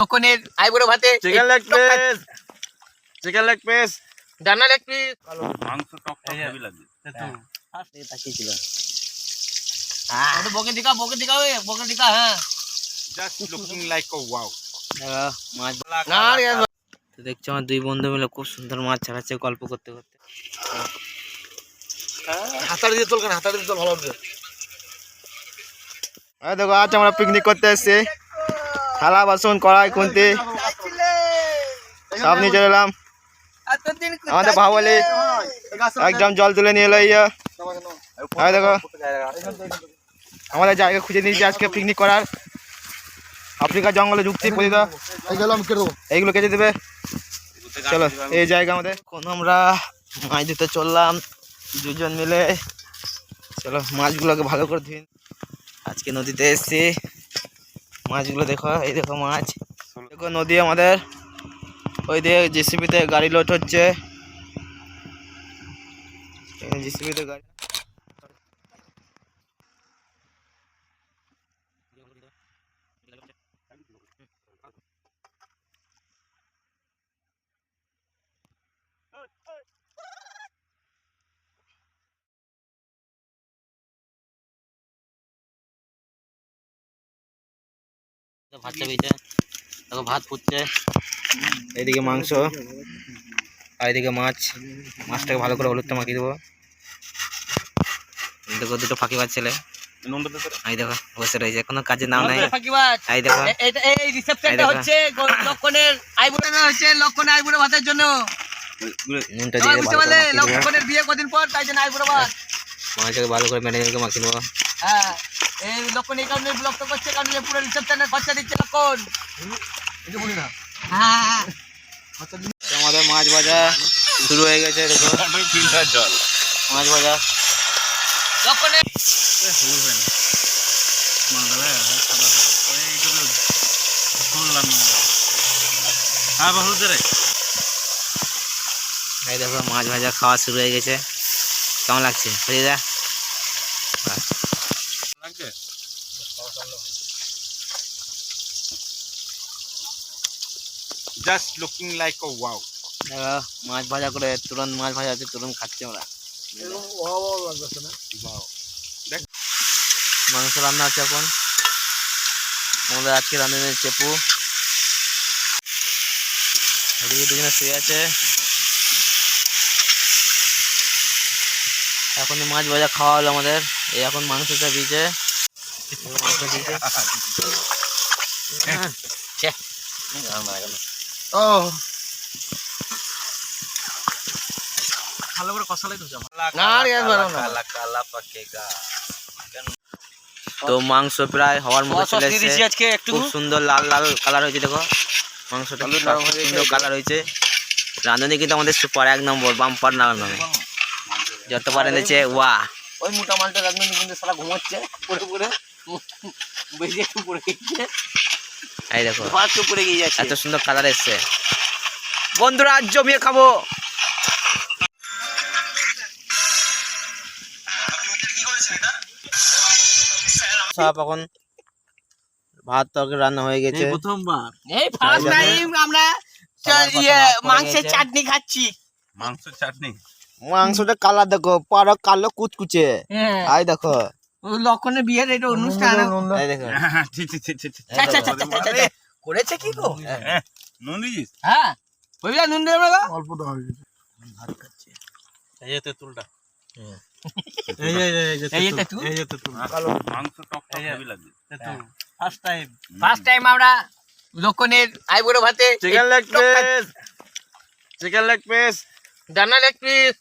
লক্ষণের আইবুড়ো ভাতে chicken leg piece, chicken leg piece, ডানা লেগ পিস, মাংস টক টক হেভি লাগে। বকে দিকা হ্যাঁ just looking like a wow. মাছ না তো দেখছো আমার দুই বন্ধু মিলে খুব সুন্দর মাছ ছাড়াচ্ছে গল্প করতে করতে। হাতাড়ি দিয়ে তোল কেন হাতাড়ি দিয়ে তোল ভালো হবে এই দেখো আজ আমরা পিকনিক করতে এসেছি। থালা বাসন কড়াই খুন্তি সব নিয়ে চলে এলাম। আমাদের বাহুবলী একদম জল তুলে নিয়ে এলো। ইয়া এই দেখো আমাদের জায়গা খুঁজে নিয়েছি আজকে পিকনিক করার। আফ্রিকার জঙ্গলে ঢুকছি প্রতিটা এইগুলো কেটে দেবে। চলো এই জায়গা আমাদের কোন আমরা মাছ দিতে চললাম দুজন মিলে। চলো মাছগুলোকে ভালো করে ধুই। আজকে নদীতে এসেছি, মাছগুলো দেখো, এই দেখো মাছ। দেখো নদী আমাদের, ওই দিয়ে জেসিবিতে গাড়ি লোড হচ্ছে। জেসিবিতে গাড়ি ভাত চাপিয়েছে, দেখো ভাত ফুটছে, এইদিকে মাংস আর এদিকে মাছ। মাছটাকে ভালো করে হলুদটা মাখিয়ে দেবো। দেখো দুটো ফাঁকিবাজ ছেলে, এই দেখো বসে রয়েছে, কোনো কাজের নাম নাই। এই দেখো এই রিসেপশনটা হচ্ছে লক্ষণের আইবুড়ো হচ্ছে লক্ষণের আইবুড়ো ভাতের জন্য। নুনটা সবাই দিয়ে বুঝতে ভালো করে পারলে মাখিয়ে দেবো। লক্ষণের বিয়ে কদিন পর তাই জন্য আইবুড়ো ভাত। মাছটাকে ভালো করে ম্যানেজারকে মাখিয়ে দেবো। হ্যাঁ এই লক্ষণ এই কারণে ব্লক তো করছে কারণ পুরো রিসেপশনের খরচা দিচ্ছে লক্ষণ। হ্যাঁ তো আমাদের মাছ ভাজা শুরু হয়ে গেছে। দেখো জল মাছ ভাজা লক্ষণের এই দেখো মাছ ভাজা খাওয়া শুরু হয়ে গেছে। কেমন লাগছে Farida? Just looking like a wow. দেখো মাছ ভাজা করে তুরন্ত মাছ ভাজা আছে, তুরন্ত খাচ্ছি আমরা। মাংস রান্না আছে এখন। আমাদের আজকে রান্না চেপু, এদিকে দুজনে শুয়ে আছে। এখন মাছ ভাজা খাওয়া হলো আমাদের। এই এখন মাংসটা ভিজে ভালো করে কষালাই তো তো মাংস প্রায় হওয়ার মতো চলে এসেছে। আজকে একটু খুব সুন্দর লাল লাল কালার হয়েছে। দেখো মাংসটা সুন্দর কালার হয়েছে। রাঁধুনি কিন্তু আমাদের সুপার এক নম্বর বাম্পার না নামে যতবার এনেছে ওয়া। ওই মোটা মালটা রাখবেন কিন্তু সারা ঘুমাচ্ছে পড়ে পড়ে বেরিয়ে একটু পড়ে গিয়েছে। এই দেখো ফার্স্ট পড়ে গিয়ে যাচ্ছে। এত সুন্দর কালার এসছে। বন্ধুরা আজ জমিয়ে খাবো। সব এখন ভাত তরকারি রান্না হয়ে গেছে। প্রথমবার এই ফার্স্ট টাইম আমরা মাংসের চাটনি খাচ্ছি। মাংস চাটনি, মাংসটা কালার দেখো, পাড়া কালো কুচকুচে। আই দেখো লক্ষণের বিয়ের এটা অনুষ্ঠান এই দেখো করেছে কি গো? নুন দিয়েছিস? হ্যাঁ বুঝলা নুন দেবে না অল্প দেওয়া হয়ে গেছে। এই যে তেঁতুলটা, মাংস টক টক হেভি লাগে। ফার্স্ট টাইম আমরা লক্ষণের আইবুড়ো ভাতে chicken leg piece, chicken leg piece, ডানা লেগ পিস,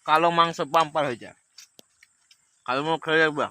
কালো মাংস বাম্পার হয়েছে। কালো মাংস খেয়ে দেখবা।